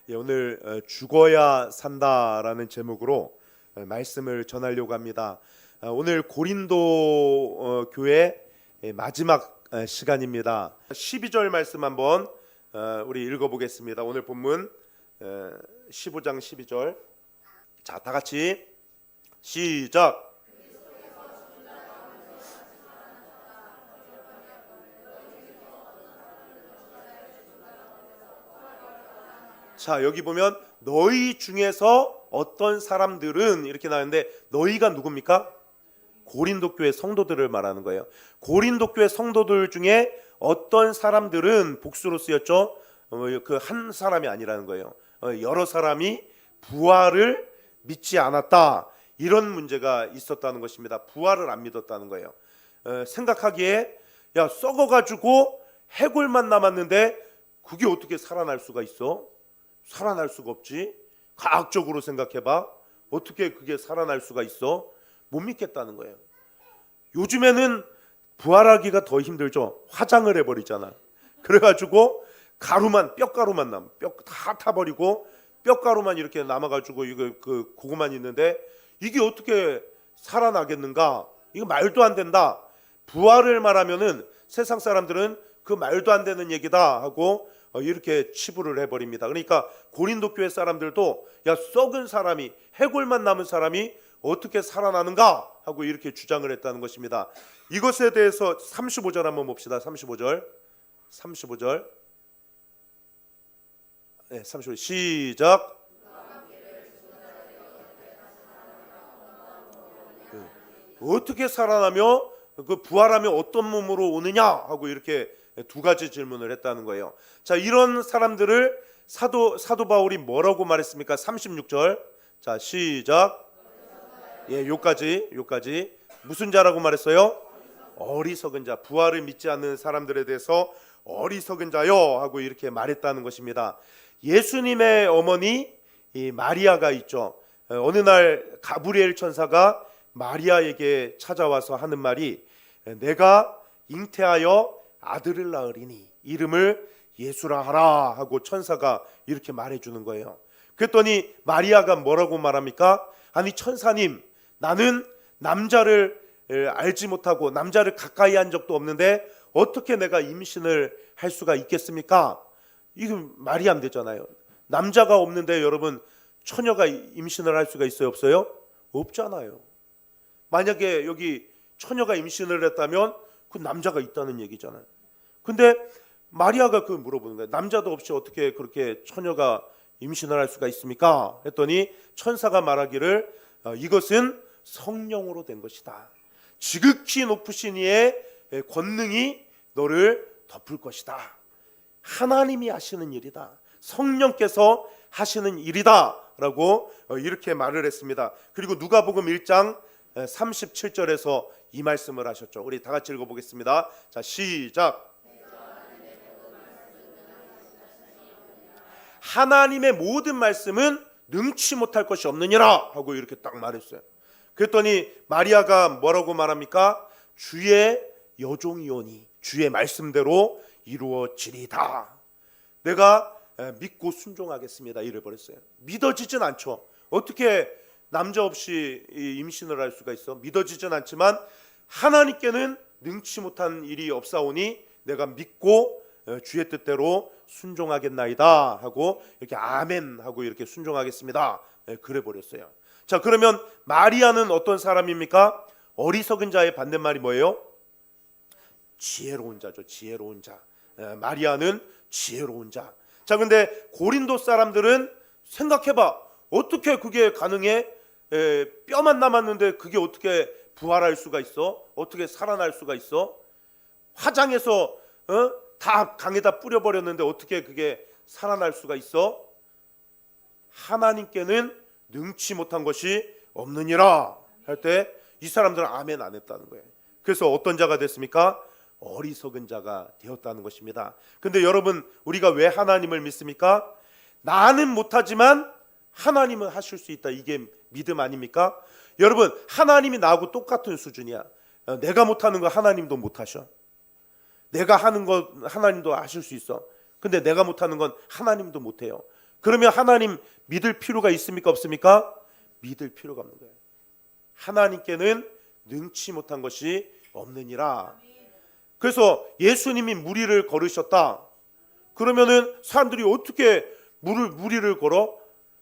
오늘 죽어야 산다라는 제목으로 말씀을 전하려고 합니다. 오늘 고린도 교회 마지막 시간입니다. 12절 말씀 한번 우리 읽어보겠습니다. 오늘 본문 15장 12절. 자, 다 같이 시작. 자, 여기 보면 너희 중에서 어떤 사람들은 이렇게 나오는데, 너희가 누굽니까? 고린도 교회 성도들을 말하는 거예요. 고린도 교회 성도들 중에 어떤 사람들은 복수로 쓰였죠. 그 한 사람이 아니라는 거예요. 여러 사람이 부활을 믿지 않았다, 이런 문제가 있었다는 것입니다. 부활을 안 믿었다는 거예요. 생각하기에 야, 썩어가지고 해골만 남았는데 그게 어떻게 살아날 수가 있어? 살아날 수가 없지. 과학적으로 생각해봐. 어떻게 그게 살아날 수가 있어? 못 믿겠다는 거예요. 요즘에는 부활하기가 더 힘들죠. 화장을 해버리잖아. 그래가지고 가루만, 뼈가루만 남, 뼈 다 타버리고 뼈가루만 이렇게 남아가지고 이거 그거만 있는데 이게 어떻게 살아나겠는가? 이거 말도 안 된다. 부활을 말하면은 세상 사람들은 그 말도 안 되는 얘기다 하고 이렇게 치부를 해버립니다. 그러니까 고린도 교회 사람들도 야, 썩은 사람이, 해골만 남은 사람이 어떻게 살아나는가 하고 이렇게 주장을 했다는 것입니다. 이것에 대해서 35절 한번 봅시다. 35절 네, 35절 시작. 어떻게 살아나며 그 부활하며 어떤 몸으로 오느냐 하고 이렇게 두 가지 질문을 했다는 거예요. 자, 이런 사람들을 사도 바울이 뭐라고 말했습니까? 36절. 자, 시작. 예, 요까지 무슨 자라고 말했어요? 어리석은 자. 부활을 믿지 않는 사람들에 대해서 어리석은 자요 하고 이렇게 말했다는 것입니다. 예수님의 어머니 이 마리아가 있죠. 어느 날 가브리엘 천사가 마리아에게 찾아와서 하는 말이, 내가 잉태하여 아들을 낳으리니 이름을 예수라 하라 하고 천사가 이렇게 말해주는 거예요. 그랬더니 마리아가 뭐라고 말합니까? 아니 천사님, 나는 남자를 알지 못하고 남자를 가까이 한 적도 없는데 어떻게 내가 임신을 할 수가 있겠습니까? 이거 말이 안 되잖아요. 남자가 없는데 여러분, 처녀가 임신을 할 수가 있어요, 없어요? 없잖아요. 만약에 여기 처녀가 임신을 했다면 그 남자가 있다는 얘기잖아요. 근데 마리아가 그 물어보는 거예요. 남자도 없이 어떻게 그렇게 처녀가 임신을 할 수가 있습니까? 했더니 천사가 말하기를 이것은 성령으로 된 것이다. 지극히 높으신 이의 권능이 너를 덮을 것이다. 하나님이 하시는 일이다. 성령께서 하시는 일이다 라고 이렇게 말을 했습니다. 그리고 누가복음 1장 37절에서 이 말씀을 하셨죠. 우리 다 같이 읽어보겠습니다. 자, 시작. 하나님의 모든 말씀은 능치 못할 것이 없느니라 하고 이렇게 딱 말했어요. 그랬더니 마리아가 뭐라고 말합니까? 주의 여종이오니 주의 말씀대로 이루어지리다. 내가 믿고 순종하겠습니다. 이래 버렸어요. 믿어지진 않죠. 어떻게 남자 없이 임신을 할 수가 있어? 믿어지진 않지만 하나님께는 능치 못한 일이 없사오니 내가 믿고 주의 뜻대로 순종하겠나이다 하고 이렇게 아멘 하고 이렇게 순종하겠습니다. 그래 버렸어요. 자, 그러면 마리아는 어떤 사람입니까? 어리석은 자의 반대말이 뭐예요? 지혜로운 자죠. 지혜로운 자. 마리아는 지혜로운 자. 자, 근데 고린도 사람들은 생각해봐. 어떻게 그게 가능해? 뼈만 남았는데 그게 어떻게 부활할 수가 있어? 어떻게 살아날 수가 있어? 화장해서 다 강에다 뿌려버렸는데 어떻게 그게 살아날 수가 있어? 하나님께는 능치 못한 것이 없느니라 할 때 이 사람들은 아멘 안 했다는 거예요. 그래서 어떤 자가 됐습니까? 어리석은 자가 되었다는 것입니다. 근데 여러분, 우리가 왜 하나님을 믿습니까? 나는 못하지만 하나님은 하실 수 있다. 이게 믿음 아닙니까? 여러분, 하나님이 나하고 똑같은 수준이야. 내가 못하는 거 하나님도 못하셔. 내가 하는 거 하나님도 하실 수 있어. 근데 내가 못하는 건 하나님도 못해요. 그러면 하나님 믿을 필요가 있습니까 없습니까? 믿을 필요가 없는 거예요. 하나님께는 능치 못한 것이 없느니라. 그래서 예수님이 무리를 걸으셨다. 그러면은 사람들이 어떻게 무리를 걸어?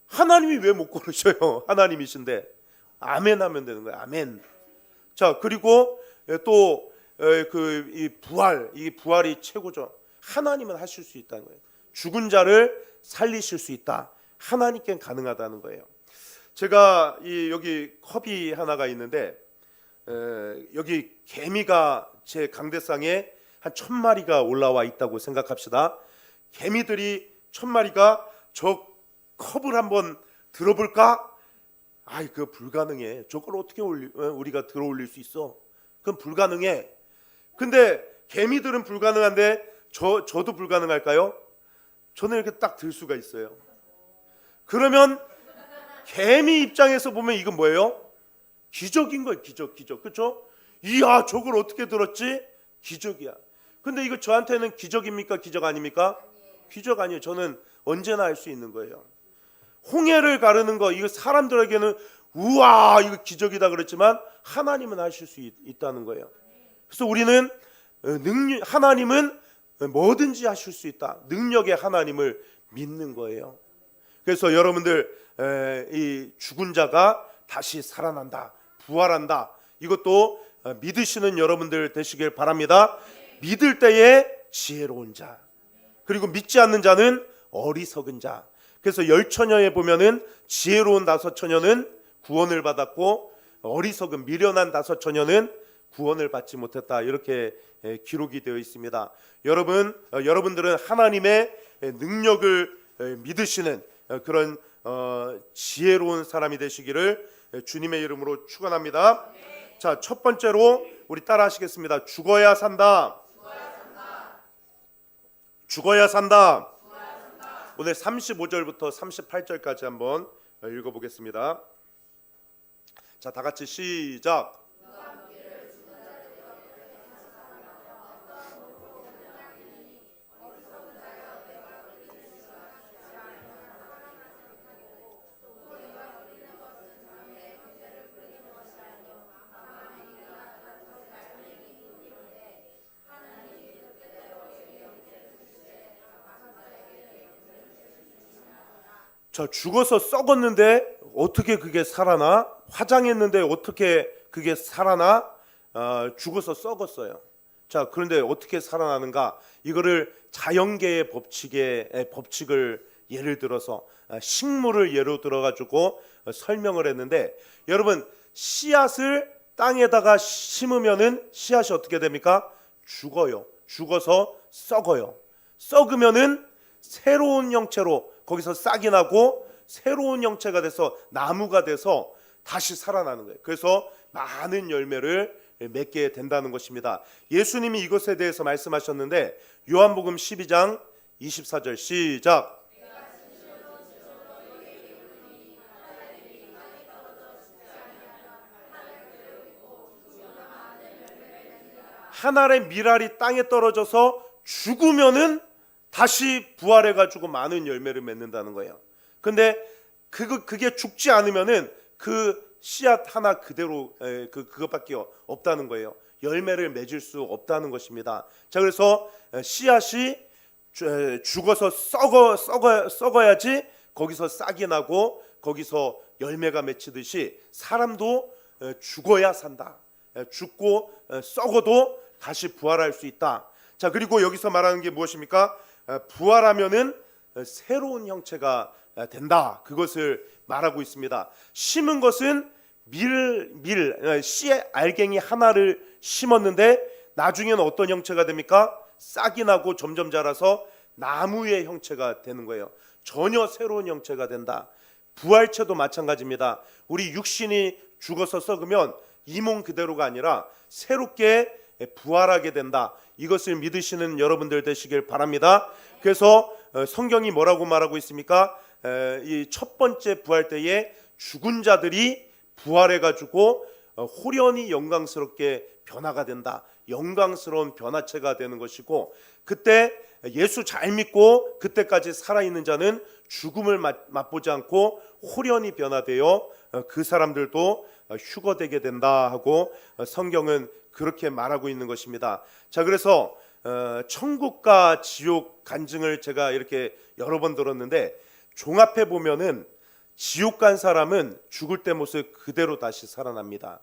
하나님이 왜 못 걸으셔요? 하나님이신데. 아멘 하면 되는 거예요. 아멘. 자, 그리고 또 이 부활이 최고죠. 하나님은 하실 수 있다는 거예요. 죽은 자를 살리실 수 있다. 하나님께는 가능하다는 거예요. 제가 여기 컵이 하나가 있는데 여기 개미가 제 강대상에 한 1000마리가 올라와 있다고 생각합시다. 개미들이 1000마리가 저 컵을 한번 들어볼까? 아이, 그거 불가능해. 저걸 어떻게 우리가 들어 올릴 수 있어? 그건 불가능해. 근데 개미들은 불가능한데 저도 불가능할까요? 저는 이렇게 딱 들 수가 있어요. 그러면 개미 입장에서 보면 이건 뭐예요? 기적인 거예요. 기적. 그렇죠? 이야, 저걸 어떻게 들었지? 기적이야. 근데 이거 저한테는 기적입니까? 기적 아닙니까? 기적 아니에요. 저는 언제나 할 수 있는 거예요. 홍해를 가르는 거, 이거 사람들에게는 우와, 이거 기적이다 그랬지만 하나님은 하실 수 있다는 거예요. 그래서 우리는 하나님은 뭐든지 하실 수 있다. 능력의 하나님을 믿는 거예요. 그래서 여러분들 이 죽은 자가 다시 살아난다, 부활한다, 이것도 믿으시는 여러분들 되시길 바랍니다. 믿을 때에 지혜로운 자, 그리고 믿지 않는 자는 어리석은 자. 그래서 열처녀에 보면은 지혜로운 5처녀는 구원을 받았고 어리석은 미련한 5처녀는 구원을 받지 못했다, 이렇게 기록이 되어 있습니다. 여러분들은 하나님의 능력을 믿으시는 그런 지혜로운 사람이 되시기를 주님의 이름으로 축원합니다. 자, 첫 번째로 우리 따라 하시겠습니다. 죽어야 산다. 죽어야 산다. 오늘 35절부터 38절까지 한번 읽어보겠습니다. 자, 다 같이 시작. 자, 죽어서 썩었는데 어떻게 그게 살아나? 화장했는데 어떻게 그게 살아나? 죽어서 썩었어요. 자, 그런데 어떻게 살아나는가? 이거를 자연계의 법칙을 예를 들어서 식물을 예로 들어가지고 설명을 했는데, 여러분, 씨앗을 땅에다가 심으면은 씨앗이 어떻게 됩니까? 죽어요. 죽어서 썩어요. 썩으면은 새로운 형체로 거기서 싹이 나고 새로운 형체가 돼서 나무가 돼서 다시 살아나는 거예요. 그래서 많은 열매를 맺게 된다는 것입니다. 예수님이 이것에 대해서 말씀하셨는데 요한복음 12장 24절 시작. 한 알의 밀알이 땅에 떨어져서 죽으면은 다시 부활해가지고 많은 열매를 맺는다는 거예요. 근데 그게 죽지 않으면은 그 씨앗 하나 그대로 그것밖에 없다는 거예요. 열매를 맺을 수 없다는 것입니다. 자, 그래서 씨앗이 죽어서 썩어야지 거기서 싹이 나고 거기서 열매가 맺히듯이 사람도 죽어야 산다. 죽고 썩어도 다시 부활할 수 있다. 자, 그리고 여기서 말하는 게 무엇입니까? 부활하면은 새로운 형체가 된다. 그것을 말하고 있습니다. 심은 것은 씨의 알갱이 하나를 심었는데 나중에는 어떤 형체가 됩니까? 싹이 나고 점점 자라서 나무의 형체가 되는 거예요. 전혀 새로운 형체가 된다. 부활체도 마찬가지입니다. 우리 육신이 죽어서 썩으면 이 몸 그대로가 아니라 새롭게 부활하게 된다. 이것을 믿으시는 여러분들 되시길 바랍니다. 그래서 성경이 뭐라고 말하고 있습니까? 이 첫 번째 부활 때에 죽은 자들이 부활해가지고 홀연히 영광스럽게 변화가 된다. 영광스러운 변화체가 되는 것이고, 그때 예수 잘 믿고 그때까지 살아있는 자는 죽음을 맛보지 않고 홀연히 변화되어 그 사람들도 휴거되게 된다 하고 성경은 그렇게 말하고 있는 것입니다. 자, 그래서 천국과 지옥 간증을 제가 이렇게 여러 번 들었는데, 종합해 보면은 지옥 간 사람은 죽을 때 모습 그대로 다시 살아납니다.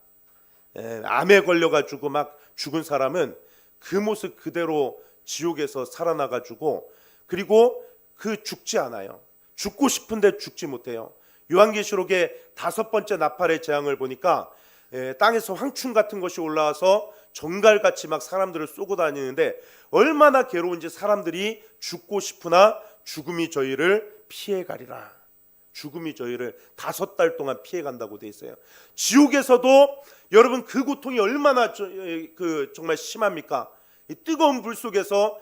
암에 걸려가지고 막 죽은 사람은 그 모습 그대로 지옥에서 살아나가지고, 그리고 그 죽지 않아요. 죽고 싶은데 죽지 못해요. 요한계시록의 5번째 나팔의 재앙을 보니까 땅에서 황충 같은 것이 올라와서 정갈같이 막 사람들을 쏘고 다니는데, 얼마나 괴로운지 사람들이 죽고 싶으나 죽음이 저희를 피해가리라. 죽음이 저희를 5달 동안 피해간다고 돼 있어요. 지옥에서도 여러분 그 고통이 얼마나 정말 심합니까? 이 뜨거운 불 속에서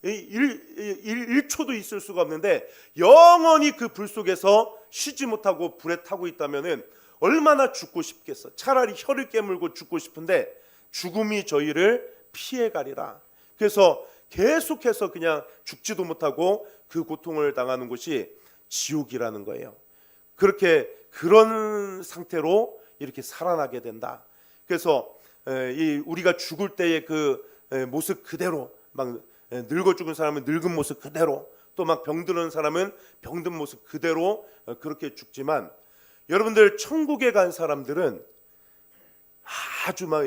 1초도 있을 수가 없는데 영원히 그 불 속에서 쉬지 못하고 불에 타고 있다면은 얼마나 죽고 싶겠어. 차라리 혀를 깨물고 죽고 싶은데 죽음이 저희를 피해가리라. 그래서 계속해서 그냥 죽지도 못하고 그 고통을 당하는 곳이 지옥이라는 거예요. 그런 상태로 이렇게 살아나게 된다. 그래서 우리가 죽을 때의 그 모습 그대로, 막 늙어 죽은 사람은 늙은 모습 그대로, 또 막 병드는 사람은 병든 모습 그대로 그렇게 죽지만, 여러분들 천국에 간 사람들은 아주 막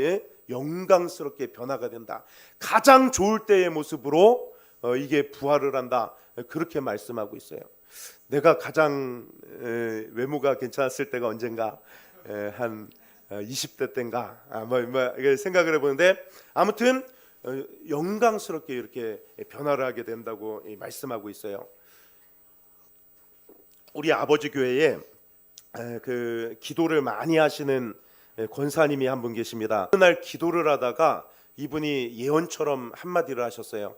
영광스럽게 변화가 된다. 가장 좋을 때의 모습으로 이게 부활을 한다. 그렇게 말씀하고 있어요. 내가 가장 외모가 괜찮았을 때가 언젠가, 한 20대 때인가, 생각을 해보는데, 아무튼 영광스럽게 이렇게 변화를 하게 된다고 말씀하고 있어요. 우리 아버지 교회에 그 기도를 많이 하시는 권사님이 한 분 계십니다. 그날 기도를 하다가 이분이 예언처럼 한마디를 하셨어요.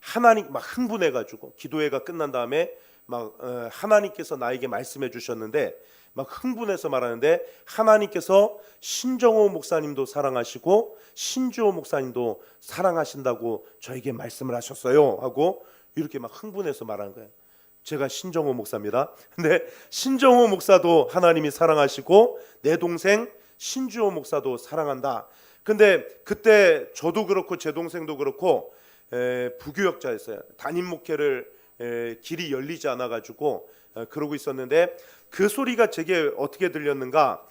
하나님 막 흥분해가지고, 기도회가 끝난 다음에 막 하나님께서 나에게 말씀해 주셨는데 막 흥분해서 말하는데, 하나님께서 신정호 목사님도 사랑하시고 신주호 목사님도 사랑하신다고 저에게 말씀을 하셨어요 하고 이렇게 막 흥분해서 말하는 거예요. 제가 신정호 목사입니다. 근데 신정호 목사도 하나님이 사랑하시고 내 동생 신주호 목사도 사랑한다. 근데 그때 저도 그렇고 제 동생도 그렇고 부교역자였어요. 담임 목회를 길이 열리지 않아 가지고 그러고 있었는데, 그 소리가 제게 어떻게 들렸는가,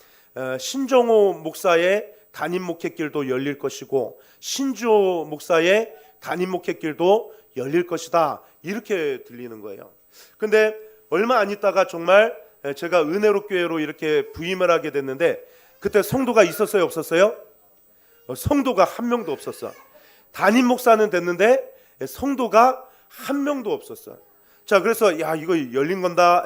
신정호 목사의 담임 목회길도 열릴 것이고 신주호 목사의 담임 목회길도 열릴 것이다, 이렇게 들리는 거예요. 근데 얼마 안 있다가 정말 제가 은혜로 교회로 이렇게 부임을 하게 됐는데, 그때 성도가 있었어요, 없었어요? 성도가 한 명도 없었어. 담임 목사는 됐는데 성도가 한 명도 없었어. 자, 그래서 야, 이거 열린 건가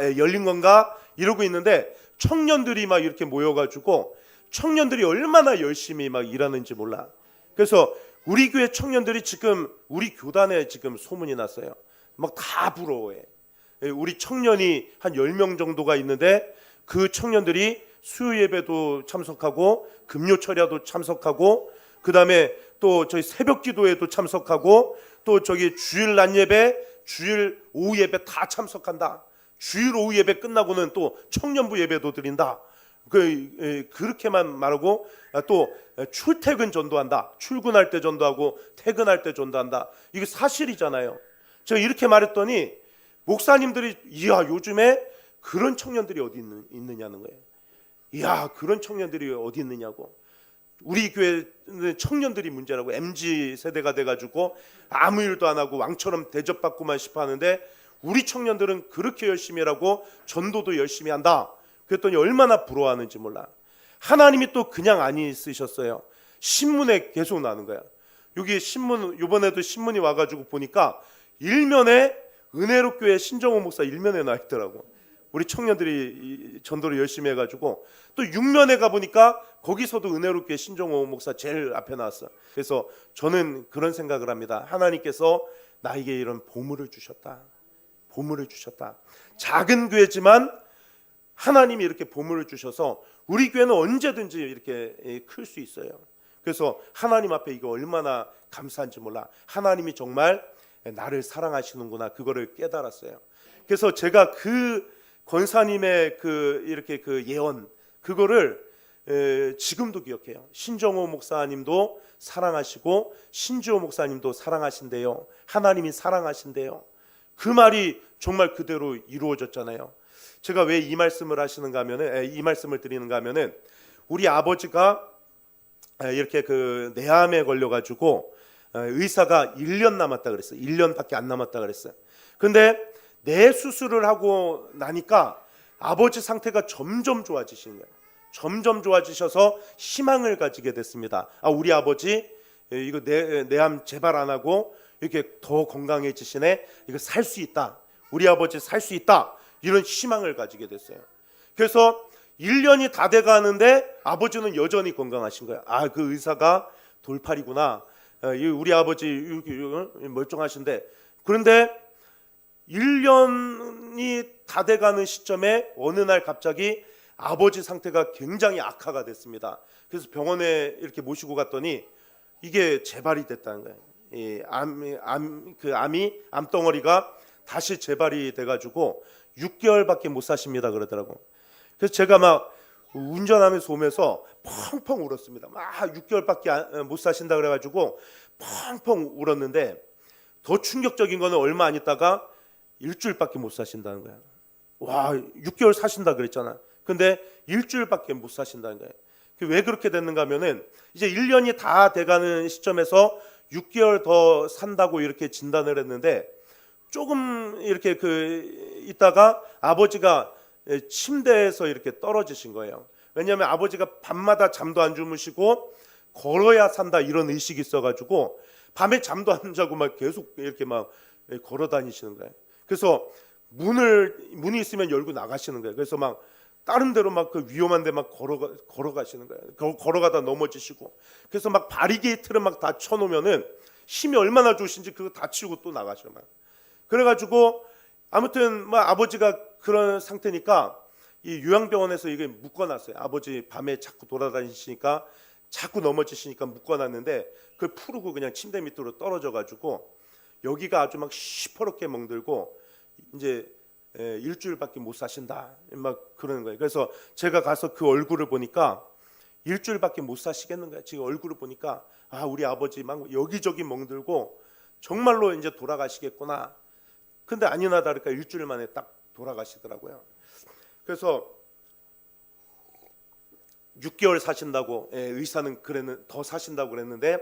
이러고 있는데, 청년들이 막 이렇게 모여가지고 청년들이 얼마나 열심히 막 일하는지 몰라. 그래서 우리 교회 청년들이 지금 우리 교단에 지금 소문이 났어요. 막 다 부러워해. 우리 청년이 한 10명 정도가 있는데 그 청년들이 수요 예배도 참석하고 금요철야도 참석하고, 그 다음에 또 저희 새벽 기도에도 참석하고, 또 저기 주일 낮 예배, 주일 오후 예배 다 참석한다. 주일 오후 예배 끝나고는 또 청년부 예배도 드린다. 그렇게만 말하고, 또 출퇴근 전도한다. 출근할 때 전도하고 퇴근할 때 전도한다. 이게 사실이잖아요. 제가 이렇게 말했더니 목사님들이 이야, 요즘에 그런 청년들이 어디 있느냐는 거예요. 이야, 그런 청년들이 어디 있느냐고. 우리 교회 청년들이 문제라고. MZ 세대가 돼가지고 아무 일도 안 하고 왕처럼 대접받고만 싶어 하는데, 우리 청년들은 그렇게 열심히 하고 전도도 열심히 한다. 그랬더니 얼마나 부러워하는지 몰라. 하나님이 또 그냥 안 있으셨어요. 신문에 계속 나는 거야. 여기 신문, 이번에도 신문이 와가지고 보니까 일면에 은혜로 교회 신정호 목사 일면에 나 있더라고. 우리 청년들이 전도를 열심히 해가지고, 또 6면에 가보니까 거기서도 은혜로 교회 신정호 목사 제일 앞에 나왔어. 그래서 저는 그런 생각을 합니다. 하나님께서 나에게 이런 보물을 주셨다. 보물을 주셨다. 작은 교회지만 하나님이 이렇게 보물을 주셔서 우리 교회는 언제든지 이렇게 클 수 있어요. 그래서 하나님 앞에 이거 얼마나 감사한지 몰라. 하나님이 정말 나를 사랑하시는구나, 그거를 깨달았어요. 그래서 제가 그 권사님의 이렇게 예언, 그거를 지금도 기억해요. 신정호 목사님도 사랑하시고 신주호 목사님도 사랑하신대요. 하나님이 사랑하신대요. 그 말이 정말 그대로 이루어졌잖아요. 제가 왜 이 말씀을 하시는가 하면은, 이 말씀을 드리는가 하면은, 우리 아버지가 이렇게 뇌암에 걸려가지고 의사가 1년 남았다 그랬어요. 1년밖에 안 남았다 그랬어요. 근데 뇌 수술을 하고 나니까 아버지 상태가 점점 좋아지시는 거예요. 점점 좋아지셔서 희망을 가지게 됐습니다. 우리 아버지 이거 뇌암 재발 안 하고 이렇게 더 건강해지시네. 이거 살 수 있다. 우리 아버지 살 수 있다. 이런 희망을 가지게 됐어요. 그래서 1년이 다 돼가는데 아버지는 여전히 건강하신 거예요. 그 의사가 돌팔이구나. 우리 아버지 멀쩡하신데, 그런데 1년이 다 돼가는 시점에 어느 날 갑자기 아버지 상태가 굉장히 악화가 됐습니다. 그래서 병원에 이렇게 모시고 갔더니 이게 재발이 됐다는 거예요. 이 암덩어리가 다시 재발이 돼가지고 6개월밖에 못 사십니다 그러더라고. 그래서 제가 막 운전하면서 오면서 펑펑 울었습니다. 막 6개월밖에 못 사신다 그래가지고 펑펑 울었는데, 더 충격적인 거는 얼마 안 있다가 일주일밖에 못 사신다는 거야. 6개월 사신다 그랬잖아. 근데 일주일밖에 못 사신다는 거예요. 왜 그렇게 됐는가 하면은, 이제 1년이 다 돼가는 시점에서 6개월 더 산다고 이렇게 진단을 했는데, 조금 이렇게 있다가 아버지가 침대에서 이렇게 떨어지신 거예요. 왜냐하면 아버지가 밤마다 잠도 안 주무시고 걸어야 산다 이런 의식이 있어가지고 밤에 잠도 안 자고 막 계속 이렇게 막 걸어 다니시는 거예요. 그래서 문이 있으면 열고 나가시는 거예요. 그래서 막 다른 데로 막 위험한데 막 걸어가시는 거예요. 걸어가다 넘어지시고, 그래서 막 바리게이트를 막 다 쳐놓으면은 힘이 얼마나 좋으신지 그거 다 치우고 또 나가셔 막. 그래가지고 아무튼 막 아버지가 그런 상태니까 이 요양병원에서 이게 묶어놨어요. 아버지 밤에 자꾸 돌아다니시니까 자꾸 넘어지시니까 묶어놨는데, 그걸 풀고 그냥 침대 밑으로 떨어져가지고 여기가 아주 막 시퍼렇게 멍들고 이제 일주일밖에 못 사신다 막 그러는 거예요. 그래서 제가 가서 그 얼굴을 보니까 일주일밖에 못 사시겠는 거예요. 지금 얼굴을 보니까 우리 아버지 막 여기저기 멍들고 정말로 이제 돌아가시겠구나. 근데 아니나 다를까 일주일 만에 딱 돌아가시더라고요. 그래서 6개월 사신다고 의사는 더 사신다고 그랬는데,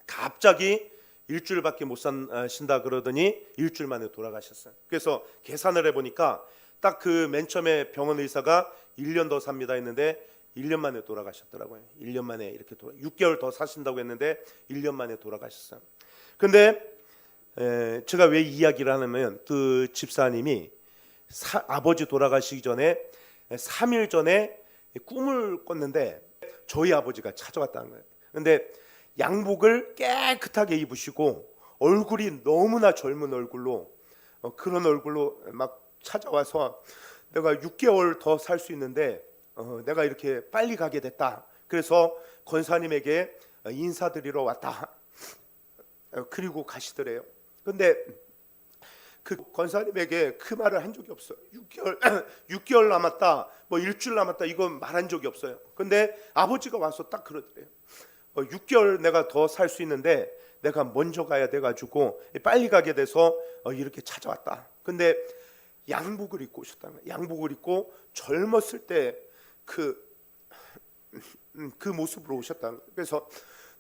갑자기 일주일밖에 못 사신다 그러더니 일주일 만에 돌아가셨어요. 그래서 계산을 해보니까 딱 맨 처음에 병원 의사가 1년 더 삽니다 했는데 1년 만에 돌아가셨더라고요. 1년 만에 이렇게 6개월 더 사신다고 했는데 1년 만에 돌아가셨어요. 근데 제가 왜 이야기를 하냐면, 그 집사님이 아버지 돌아가시기 전에 3일 전에 꿈을 꿨는데 저희 아버지가 찾아왔다는 거예요. 근데 양복을 깨끗하게 입으시고 얼굴이 너무나 젊은 얼굴로, 그런 얼굴로 막 찾아와서 내가 6개월 더 살 수 있는데 내가 이렇게 빨리 가게 됐다. 그래서 권사님에게 인사드리러 왔다. 그리고 가시더래요. 근데 그 권사님에게 그 말을 한 적이 없어요. 6개월 남았다, 뭐 일주일 남았다, 이건 말한 적이 없어요. 근데 아버지가 와서 딱 그러더래요. 6개월 내가 더 살 수 있는데 내가 먼저 가야 돼가지고 빨리 가게 돼서 이렇게 찾아왔다. 근데 양복을 입고 오셨다는 거예요. 양복을 입고 젊었을 때 그 모습으로 오셨다는 거예요. 그래서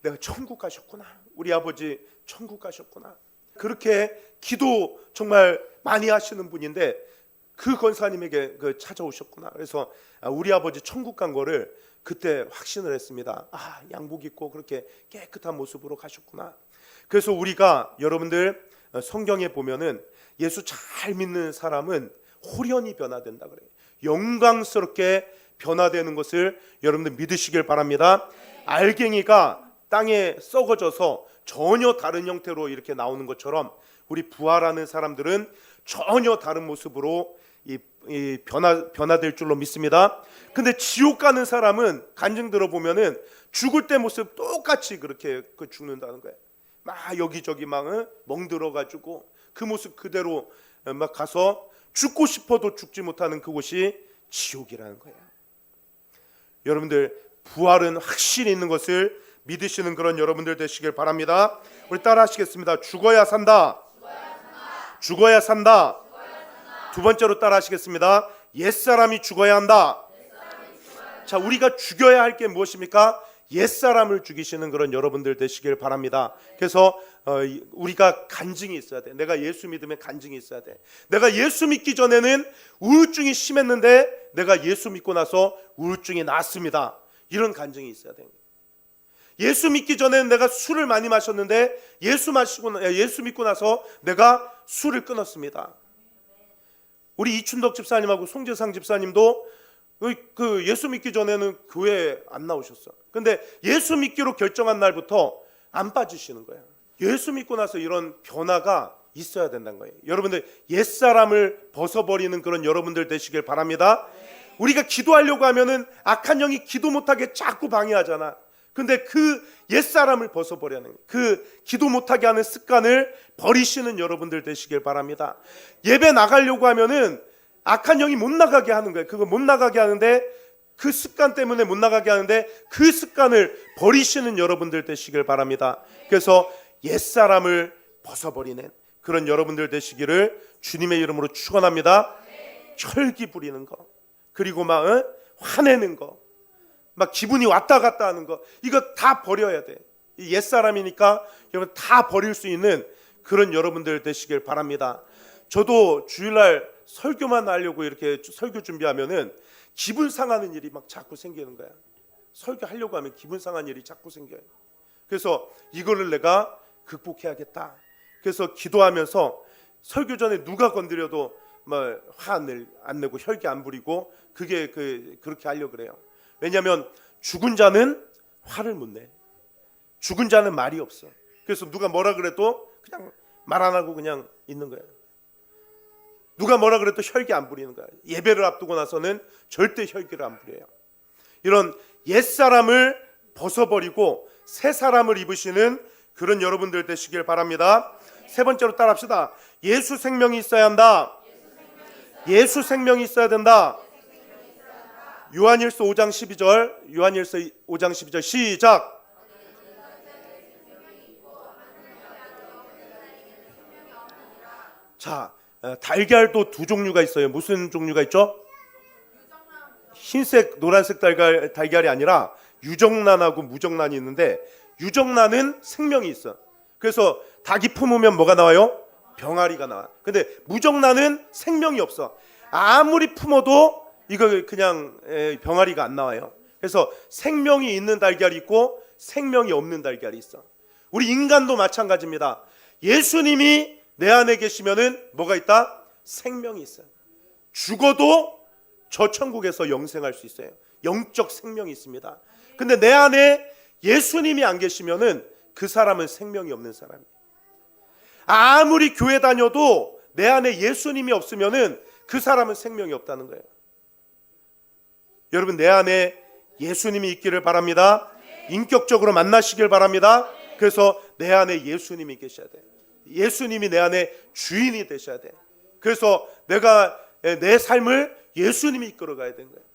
내가 천국 가셨구나, 우리 아버지 천국 가셨구나. 그렇게 기도 정말 많이 하시는 분인데 그 권사님에게 찾아오셨구나. 그래서 우리 아버지 천국 간 거를 그때 확신을 했습니다. 양복 입고 그렇게 깨끗한 모습으로 가셨구나. 그래서 우리가, 여러분들 성경에 보면은 예수 잘 믿는 사람은 홀연히 변화된다 그래요. 영광스럽게 변화되는 것을 여러분들 믿으시길 바랍니다. 알갱이가 땅에 썩어져서 전혀 다른 형태로 이렇게 나오는 것처럼 우리 부활하는 사람들은 전혀 다른 모습으로 이 변화될 줄로 믿습니다. 근데 지옥 가는 사람은 간증 들어보면은 죽을 때 모습 똑같이 그렇게 죽는다는 거예요. 막 여기저기 막 멍들어가지고 그 모습 그대로 막 가서 죽고 싶어도 죽지 못하는 그곳이 지옥이라는 거예요. 여러분들 부활은 확실히 있는 것을 믿으시는 그런 여러분들 되시길 바랍니다. 우리 따라 하시겠습니다. 죽어야 산다. 죽어야 산다. 두 번째로 따라 하시겠습니다. 옛사람이 죽어야 한다. 자, 우리가 죽여야 할 게 무엇입니까? 옛사람을 죽이시는 그런 여러분들 되시길 바랍니다. 그래서 우리가 간증이 있어야 돼. 내가 예수 믿으면 간증이 있어야 돼. 내가 예수 믿기 전에는 우울증이 심했는데 내가 예수 믿고 나서 우울증이 나았습니다. 이런 간증이 있어야 돼. 예수 믿기 전에는 내가 술을 많이 마셨는데 예수 믿고 나서 내가 술을 끊었습니다. 우리 이춘덕 집사님하고 송재상 집사님도 그 예수 믿기 전에는 교회에 안 나오셨어. 근데 예수 믿기로 결정한 날부터 안 빠지시는 거예요. 예수 믿고 나서 이런 변화가 있어야 된다는 거예요. 여러분들 옛사람을 벗어버리는 그런 여러분들 되시길 바랍니다. 우리가 기도하려고 하면은 악한 영이 기도 못하게 자꾸 방해하잖아. 근데 그 옛사람을 벗어버리는, 그 기도 못하게 하는 습관을 버리시는 여러분들 되시길 바랍니다. 예배 나가려고 하면은 악한 영이 못 나가게 하는 거예요. 그거 못 나가게 하는데, 그 습관 때문에 못 나가게 하는데 그 습관을 버리시는 여러분들 되시길 바랍니다. 그래서 옛사람을 벗어버리는 그런 여러분들 되시기를 주님의 이름으로 축원합니다. 혈기 부리는 거, 그리고 막 화내는 거, 막 기분이 왔다 갔다 하는 거, 이거 다 버려야 돼. 옛사람이니까 여러분 다 버릴 수 있는 그런 여러분들 되시길 바랍니다. 저도 주일날 설교만 하려고 이렇게 설교 준비하면은 기분 상하는 일이 막 자꾸 생기는 거야. 설교하려고 하면 기분 상한 일이 자꾸 생겨요. 그래서 이거를 내가 극복해야겠다. 그래서 기도하면서 설교 전에 누가 건드려도 뭐 화 안 내고 혈기 안 부리고 그렇게 하려고 그래요. 왜냐하면 죽은 자는 화를 못 내. 죽은 자는 말이 없어. 그래서 누가 뭐라 그래도 그냥 말 안 하고 그냥 있는 거야. 누가 뭐라 그래도 혈기 안 부리는 거야. 예배를 앞두고 나서는 절대 혈기를 안 부려요. 이런 옛사람을 벗어버리고 새 사람을 입으시는 그런 여러분들 되시길 바랍니다. 세 번째로 따라합시다. 예수 생명이 있어야 한다. 예수 생명이 있어야 된다. 요한일서 5장 12절, 요한일서 5장 12절 시작. 자, 달걀도 두 종류가 있어요. 무슨 종류가 있죠? 흰색, 노란색 달걀이 아니라 유정란하고 무정란이 있는데, 유정란은 생명이 있어. 그래서 닭이 품으면 뭐가 나와요? 병아리가 나와. 근데 무정란은 생명이 없어. 아무리 품어도 이거 그냥 병아리가 안 나와요. 그래서 생명이 있는 달걀이 있고 생명이 없는 달걀이 있어. 우리 인간도 마찬가지입니다. 예수님이 내 안에 계시면은 뭐가 있다? 생명이 있어요. 죽어도 저 천국에서 영생할 수 있어요. 영적 생명이 있습니다. 근데 내 안에 예수님이 안 계시면은 그 사람은 생명이 없는 사람이에요. 아무리 교회 다녀도 내 안에 예수님이 없으면은 그 사람은 생명이 없다는 거예요. 여러분, 내 안에 예수님이 있기를 바랍니다. 인격적으로 만나시길 바랍니다. 그래서 내 안에 예수님이 계셔야 돼. 예수님이 내 안에 주인이 되셔야 돼. 그래서 내가 내 삶을 예수님이 이끌어가야 되는 거예요.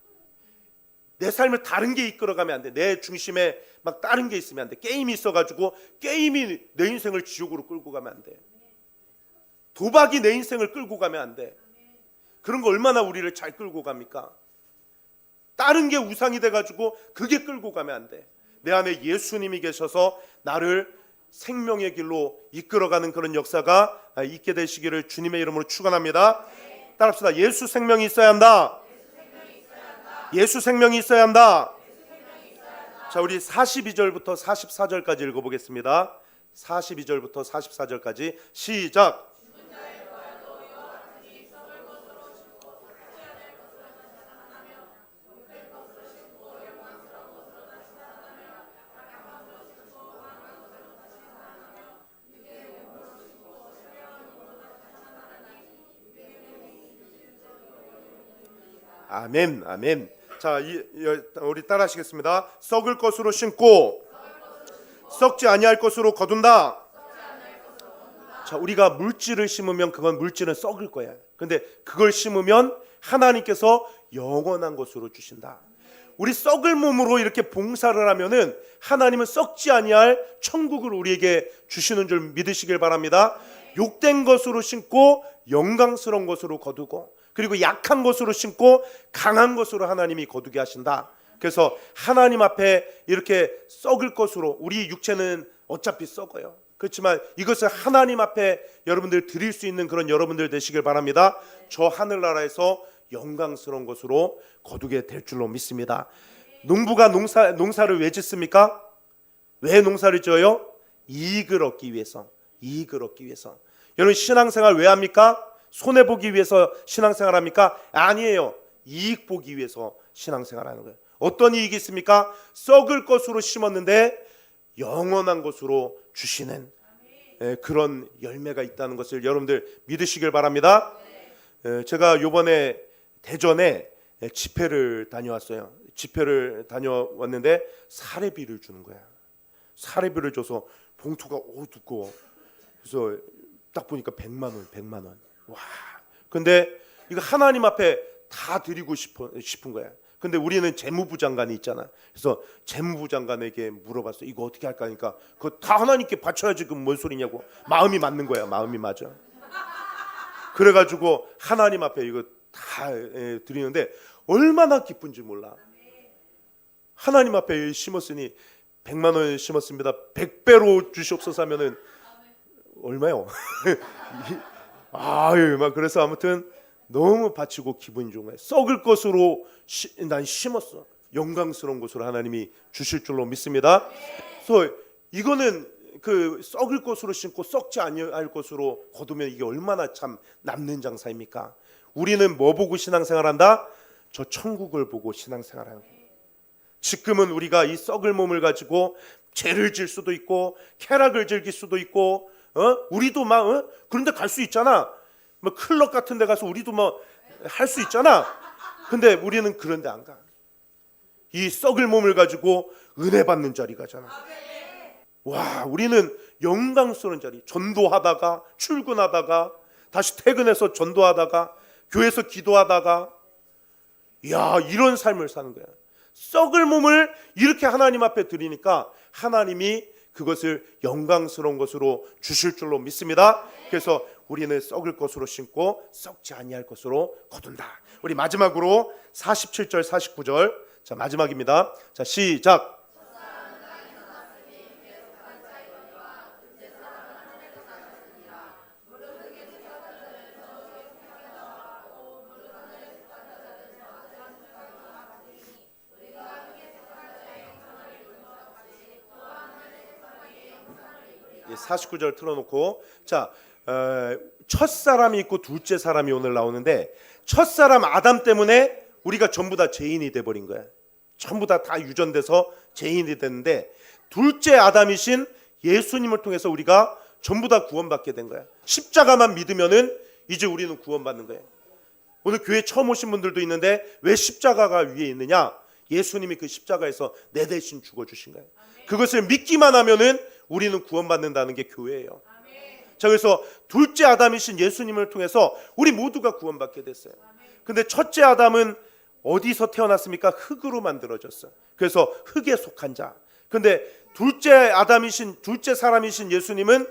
내 삶을 다른 게 이끌어가면 안 돼. 내 중심에 막 다른 게 있으면 안 돼. 게임이 있어가지고 게임이 내 인생을 지옥으로 끌고 가면 안 돼. 도박이 내 인생을 끌고 가면 안 돼. 그런 거 얼마나 우리를 잘 끌고 갑니까? 다른 게 우상이 돼가지고 그게 끌고 가면 안 돼. 내 안에 예수님이 계셔서 나를 생명의 길로 이끌어가는 그런 역사가 있게 되시기를 주님의 이름으로 축원합니다. 따라합시다. 예수 생명이 있어야 한다. 예수 생명이 있어야 한다. 자, 우리 42절부터 44절까지 읽어보겠습니다. 42절부터 44절까지 시작. 아멘, 아멘. 자, 우리 따라하시겠습니다. 썩을 것으로 심고 썩지 아니할 것으로 거둔다. 자, 우리가 물질을 심으면 그건 물질은 썩을 거야. 근데 그걸 심으면 하나님께서 영원한 것으로 주신다. 우리 썩을 몸으로 이렇게 봉사를 하면은 하나님은 썩지 아니할 천국을 우리에게 주시는 줄 믿으시길 바랍니다. 욕된 것으로 심고 영광스러운 것으로 거두고, 그리고 약한 것으로 심고 강한 것으로 하나님이 거두게 하신다. 그래서 하나님 앞에 이렇게 썩을 것으로, 우리 육체는 어차피 썩어요. 그렇지만 이것을 하나님 앞에 여러분들 드릴 수 있는 그런 여러분들 되시길 바랍니다. 저 하늘나라에서 영광스러운 것으로 거두게 될 줄로 믿습니다. 농부가 농사를 왜 짓습니까? 왜 농사를 지어요? 이익을 얻기 위해서. 이익을 얻기 위해서. 여러분, 신앙생활 왜 합니까? 손해보기 위해서 신앙생활 합니까? 아니에요. 이익 보기 위해서 신앙생활 하는 거예요. 어떤 이익이 있습니까? 썩을 것으로 심었는데 영원한 것으로 주시는 그런 열매가 있다는 것을 여러분들 믿으시길 바랍니다. 제가 요번에 대전에 집회를 다녀왔어요. 집회를 다녀왔는데 사례비를 주는 거야. 사례비를 줘서 봉투가 두꺼워. 그래서 딱 보니까 100만 원. 와. 근데 이거 하나님 앞에 다 드리고 싶은 거야. 근데 우리는 재무부 장관이 있잖아. 그래서 재무부 장관에게 물어봤어. 이거 어떻게 할까 하니까 그거 다 하나님께 바쳐야지. 그럼 뭔 소리냐고. 마음이 맞는 거야. 마음이 맞아. 그래가지고 하나님 앞에 이거 다 드리는데 얼마나 기쁜지 몰라. 하나님 앞에 심었으니 100만 원 심었습니다. 100배로 주시옵소서 하면은 얼마요? 아유, 막 그래서 아무튼 너무 바치고 기분이 좋은 거예요. 썩을 것으로 난 심었어. 영광스러운 것으로 하나님이 주실 줄로 믿습니다. 그래서 이거는 그 썩을 것으로 심고 썩지 아니할 것으로 거두면 이게 얼마나 참 남는 장사입니까? 우리는 뭐 보고 신앙생활한다? 저 천국을 보고 신앙생활하는 거예요. 지금은 우리가 이 썩을 몸을 가지고 죄를 질 수도 있고 쾌락을 즐길 수도 있고 우리도 막 그런 데 갈 수 있잖아. 뭐 클럽 같은 데 가서 우리도 뭐 할 수 있잖아. 근데 우리는 그런 데 안 가. 이 썩을 몸을 가지고 은혜 받는 자리 가잖아. 와, 우리는 영광스러운 자리. 전도하다가 출근하다가 다시 퇴근해서 전도하다가 교회에서 기도하다가, 이야, 이런 삶을 사는 거야. 썩을 몸을 이렇게 하나님 앞에 드리니까 하나님이 그것을 영광스러운 것으로 주실 줄로 믿습니다. 그래서 우리는 썩을 것으로 심고 썩지 아니할 것으로 거둔다. 우리 마지막으로 47절 49절, 자, 마지막입니다. 자, 시작. 예, 49절 틀어놓고, 자, 첫 사람이 있고 둘째 사람이 오늘 나오는데, 첫 사람 아담 때문에 우리가 전부 다 죄인이 돼버린 거야. 전부 다 유전돼서 죄인이 됐는데, 둘째 아담이신 예수님을 통해서 우리가 전부 다 구원받게 된 거야. 십자가만 믿으면은 이제 우리는 구원받는 거예요. 오늘 교회 처음 오신 분들도 있는데 왜 십자가가 위에 있느냐? 예수님이 그 십자가에서 내 대신 죽어주신 거예요. 그것을 믿기만 하면은 우리는 구원받는다는 게 교회예요. 자, 그래서 둘째 아담이신 예수님을 통해서 우리 모두가 구원받게 됐어요. 근데 첫째 아담은 어디서 태어났습니까? 흙으로 만들어졌어요. 그래서 흙에 속한 자. 근데 둘째 사람이신 예수님은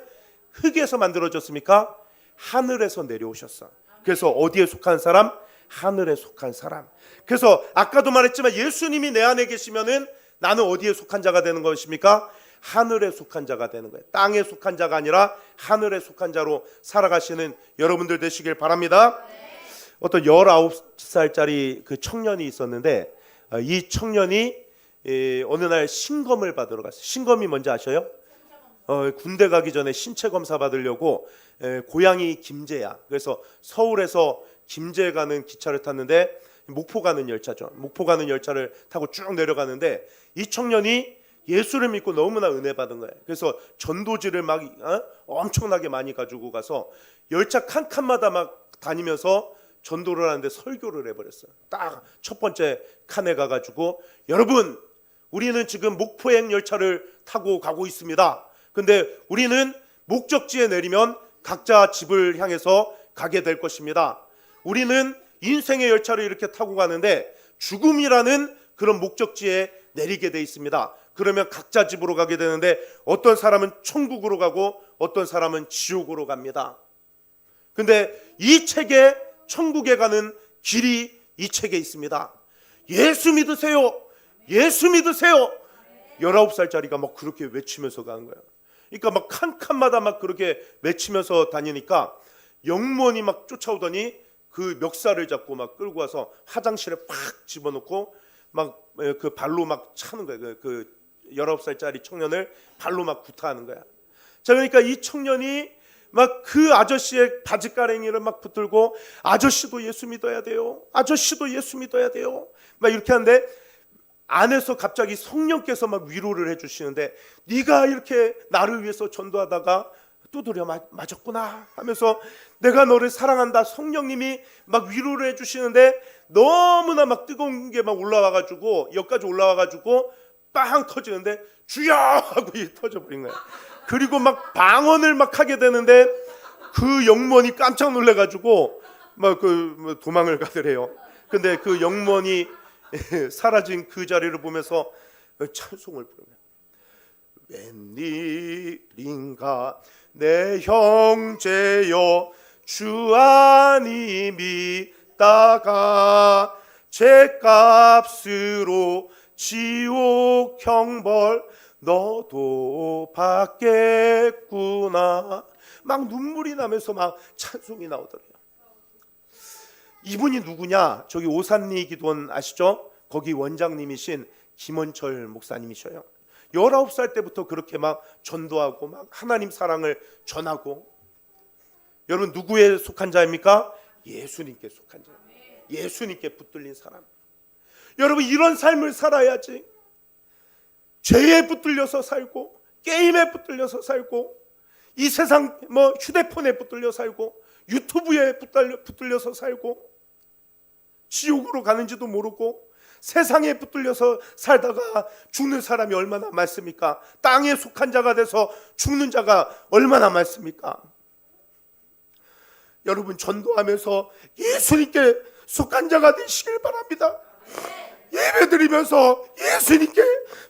흙에서 만들어졌습니까? 하늘에서 내려오셨어. 그래서 어디에 속한 사람? 하늘에 속한 사람. 그래서 아까도 말했지만 예수님이 내 안에 계시면은 나는 어디에 속한 자가 되는 것입니까? 하늘에 속한 자가 되는 거예요. 땅에 속한 자가 아니라 하늘에 속한 자로 살아가시는 여러분들 되시길 바랍니다. 어떤 19살짜리 그 청년이 있었는데, 이 청년이 어느 날 신검을 받으러 갔어요. 신검이 뭔지 아셔요? 군대 가기 전에 신체 검사 받으려고 고향이 김제야. 그래서 서울에서 김제 가는 기차를 탔는데, 목포 가는 열차죠. 목포 가는 열차를 타고 쭉 내려가는데 이 청년이 예수를 믿고 너무나 은혜 받은 거예요. 그래서 전도지를 막 엄청나게 많이 가지고 가서 열차 칸칸마다 막 다니면서 전도를 하는데 설교를 해버렸어요. 딱 첫 번째 칸에 가가지고, 여러분, 우리는 지금 목포행 열차를 타고 가고 있습니다. 근데 우리는 목적지에 내리면 각자 집을 향해서 가게 될 것입니다. 우리는 인생의 열차를 이렇게 타고 가는데 죽음이라는 그런 목적지에 내리게 돼 있습니다. 그러면 각자 집으로 가게 되는데 어떤 사람은 천국으로 가고 어떤 사람은 지옥으로 갑니다. 근데 이 책에 천국에 가는 길이 이 책에 있습니다. 예수 믿으세요. 예수 믿으세요. 19살짜리가 막 그렇게 외치면서 가는 거야. 그러니까 막 칸칸마다 막 그렇게 외치면서 다니니까 영무원이 막 쫓아오더니 그 멱살을 잡고 막 끌고 와서 화장실에 팍 집어넣고 막 그 발로 막 차는 거야. 그 19살짜리 청년을 발로 막 구타하는 거야. 자, 그러니까 이 청년이 막 그 아저씨의 바지가랭이를 막 붙들고, 아저씨도 예수 믿어야 돼요. 아저씨도 예수 믿어야 돼요. 막 이렇게 하는데 안에서 갑자기 성령께서 막 위로를 해주시는데, 네가 이렇게 나를 위해서 전도하다가 두드려 맞았구나 하면서 내가 너를 사랑한다. 성령님이 막 위로를 해주시는데 너무나 막 뜨거운 게 막 올라와가지고 여기까지 올라와가지고 빵 터지는데 주여 하고 터져버린 거야. 그리고 막 방언을 막 하게 되는데 그 영무원이 깜짝 놀래가지고 막 그 도망을 가더래요. 근데 그 영무원이 사라진 그 자리를 보면서 찬송을 부르는 거야. 웬일인가 내 형제여 주 안이 믿다가 죄값으로 지옥 형벌 너도 받겠구나. 막 눈물이 나면서 막 찬송이 나오더래요. 이분이 누구냐? 저기 오산리 기도원 아시죠? 거기 원장님이신 김원철 목사님이셔요. 19살 때부터 그렇게 막 전도하고 막 하나님 사랑을 전하고. 여러분, 누구에 속한 자입니까? 예수님께 속한 자. 예수님께 붙들린 사람. 여러분, 이런 삶을 살아야지. 죄에 붙들려서 살고, 게임에 붙들려서 살고, 이 세상 휴대폰에 붙들려 살고, 유튜브에 붙들려서 살고, 지옥으로 가는지도 모르고 세상에 붙들려서 살다가 죽는 사람이 얼마나 많습니까? 땅에 속한 자가 돼서 죽는 자가 얼마나 많습니까? 여러분, 전도하면서 예수님께 속한 자가 되시길 바랍니다. 예배드리면서 예수님께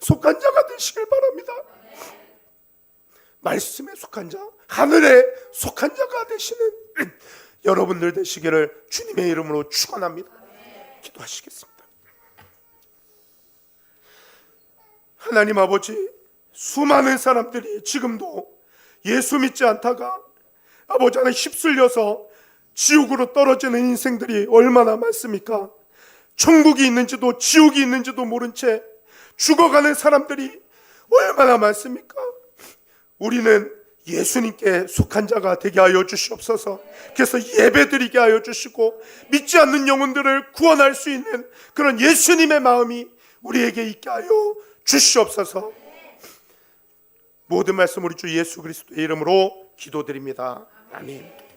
속한 자가 되시길 바랍니다. 말씀에 속한 자, 하늘에 속한 자가 되시는 여러분들 되시기를 주님의 이름으로 축원합니다. 기도하시겠습니다. 하나님 아버지, 수많은 사람들이 지금도 예수 믿지 않다가 아버지 안에 휩쓸려서 지옥으로 떨어지는 인생들이 얼마나 많습니까? 천국이 있는지도 지옥이 있는지도 모른 채 죽어가는 사람들이 얼마나 많습니까? 우리는 예수님께 속한 자가 되게 하여 주시옵소서. 그래서 예배드리게 하여 주시고 믿지 않는 영혼들을 구원할 수 있는 그런 예수님의 마음이 우리에게 있게 하여 주시옵소서. 모든 말씀 우리 주 예수 그리스도의 이름으로 기도드립니다. 아멘.